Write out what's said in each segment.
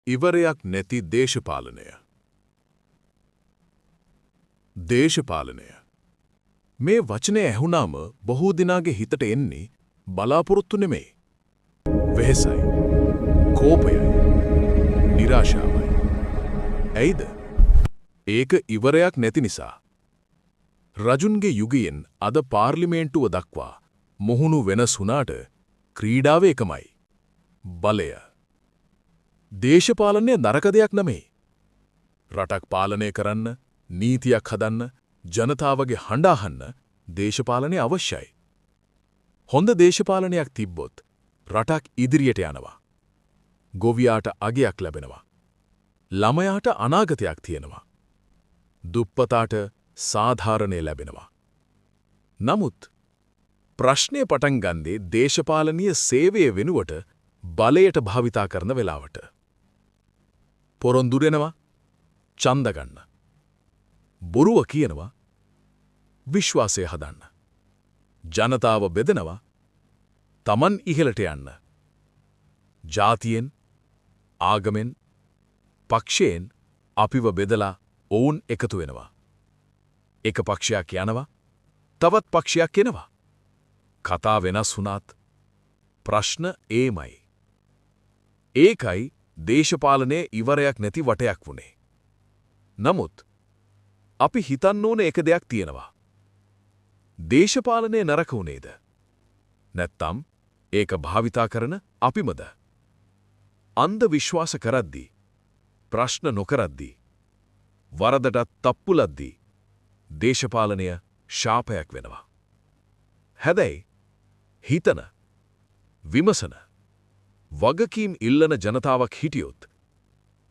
ඉවරයක් නැති දේශපාලනය. දේශපාලනය. මේ වචනය ඇහුණාම බොහෝ දෙනාගේ හිතට එන්නේ බලාපොරොත්තු නෙමෙයි. වෙහෙසයි, කෝපයයි, නිරාශාවයි. ඇයිද? ඒක ඉවරයක් නැති නිසා. රජුන්ගේ යුගයෙන් අද පාර්ලිමේන්තුව දක්වා මුහුණු වෙනස් වුණාට ක්‍රීඩාව එකමයි. බලය. දේශපාලනය නරක දෙයක් නෙමෙයි. රටක් පාලනය කරන්න, නීතියක් හදන්න, ජනතාවගේ හඬ අහන්න දේශපාලනය අවශ්‍යයි. හොඳ දේශපාලනයක් තිබ්බොත් රටක් ඉදිරියට යනවා. ගොවියාට අගයක් ලැබෙනවා. ළමයාට අනාගතයක් තියෙනවා. දුප්පතාට සාධාරණය ලැබෙනවා. නමුත් ප්‍රශ්නය පටන් ගන්නේ දේශපාලනීය සේවය වෙනුවට බලයට භාවිතා කරන වෙලාවට. පොරොන්දු දෙනවා, ඡන්ද ගන්න. බොරුව කියනවා, විශ්වාසය හදන්න. ජනතාව බෙදනවා, තමන් ඉහළට යන්න. ජාතියෙන්, ආගමෙන්, පක්ෂයෙන් අපිව බෙදලා ඔවුන් එකතු වෙනවා. එක පක්ෂයක් යනවා, තවත් පක්ෂයක් එනවා. කතා වෙනස් වුණත් ප්‍රශ්න ඒමයි. ඒකයි දේශපාලනයේ ඉවරයක් නැති වටයක් වුණේ. නමුත් අපි හිතන්න ඕන එක දෙයක් තියෙනවා. දේශපාලනය නරක වුණේද? නැත්තම් ඒක භාවිතා කරන අපිමද? අන්ධ විශ්වාස කරද්දී, ප්‍රශ්න නොකරද්දී, වරදටත් තප්පුලද්දී දේශපාලනය ශාපයක් වෙනවා. හැබැයි හිතන, විමසන, වගකීම් ඉල්ලන ජනතාවක් හිටියොත්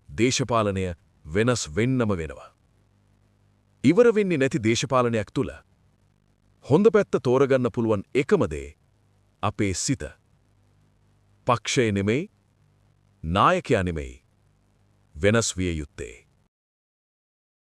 දේශපාලනය වෙනස් වෙන්නම වෙනවා. ඉවර වෙන්නේ නැති දේශපාලනයක් තුල හොඳ පැත්ත තෝරගන්න පුළුවන් එකම දේ අපේ සිත. පක්ෂය නෙමෙයි, නායකයා නෙමෙයි, වෙනස් විය යුත්තේ.